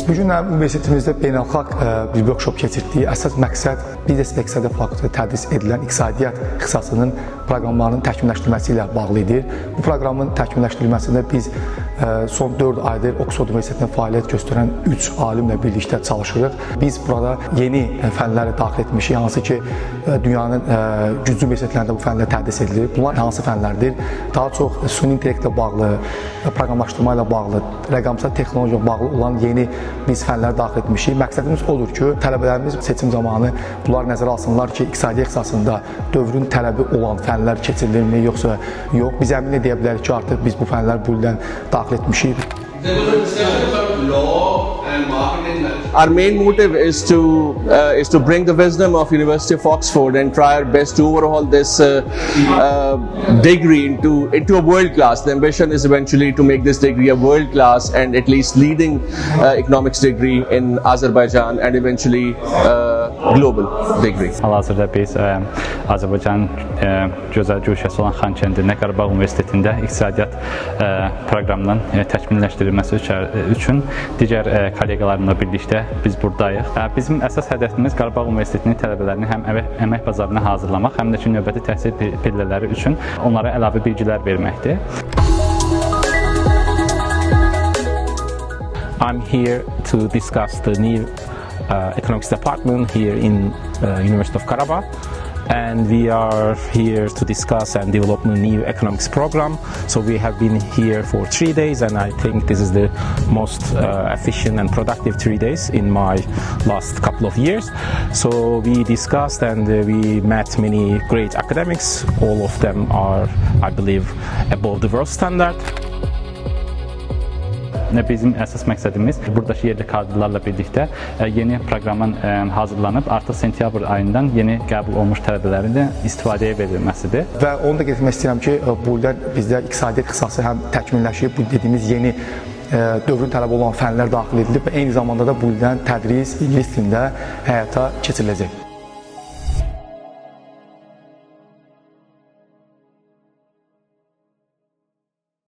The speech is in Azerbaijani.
Bu gün universitetimizdə beynəlxalq bir workshop keçirdik. Əsas məqsəd biznes və iqtisadiyyat fakültəsində tədris edilən iqtisadiyyat ixtisasının proqramlarının təkmilləşdirilməsi ilə bağlı idi. Bu proqramın təkmilləşdirilməsində biz son 4 aydır Oxford Universitetində fəaliyyət göstərən 3 alimlə birlikdə çalışırıq. Biz burada yeni fənləri daxil etmişik, hansı ki dünyanın güclü universitetlərində bu fənlər tədris edilir. Bunlar hansı fənlərdir? Daha çox süni intellektlə bağlı, proqramlaşdırma ilə bağlı, rəqəmsal texnologiya ilə bağlı olan yeni biz fənləri daxil etmişik. Məqsədimiz odur ki, tələbələrimiz seçim zamanı bunlar nəzərə alsınlar ki, iqtisadiyyat ixtisasında dövrün tələbi olan fənlər keçirilirmi, yoxsa yox. Biz əmin edə bilərik ki, artıq biz bu fənləri bu ildən daxil etmişik. Our main motive is to bring the wisdom of University of Oxford and try our best to overhaul this degree into a world class. The ambition is eventually to make this degree a world class and at least leading economics degree in Azerbaijan and eventually global degree. Hal-hazırda biz Azərbaycanın gözəl güşəsi olan Xankəndində Qarabağ Universitetində iqtisadiyyat proqramının təkmilləşdirilməsi üçün digər kolleqalarımla birlikdə biz buradayıq. Bizim əsas hədəfimiz Qarabağ Universitetinin tələbələrini həm əmək bazarına hazırlamaq, həm də ki növbəti təhsil pillələri üçün onlara əlavə bilgilər verməkdir. I'm here to discuss the new economics department here in University of Karabakh, and we are here to discuss and develop a new economics program. So we have been here for 3 days, and I think this is the most efficient and productive 3 days in my last couple of years. So we discussed and we met many great academics. All of them are, I believe, above the world standard. Bizim əsas məqsədimiz buradakı yerli kadrlarla birlikdə yeni proqramın hazırlanıb artıq sentyabr ayından yeni qəbul olmuş tələbələrin də istifadəyə verilməsidir. Və onu da qeyd etmək istəyirəm ki, bu ildən bizdə iqtisadiyyat ixtisası həm təkmilləşib, bu dediyimiz yeni dövrün tələbi olan fənlər daxil edilib və eyni zamanda da bu ildən tədris ingilis dilində həyata keçiriləcək.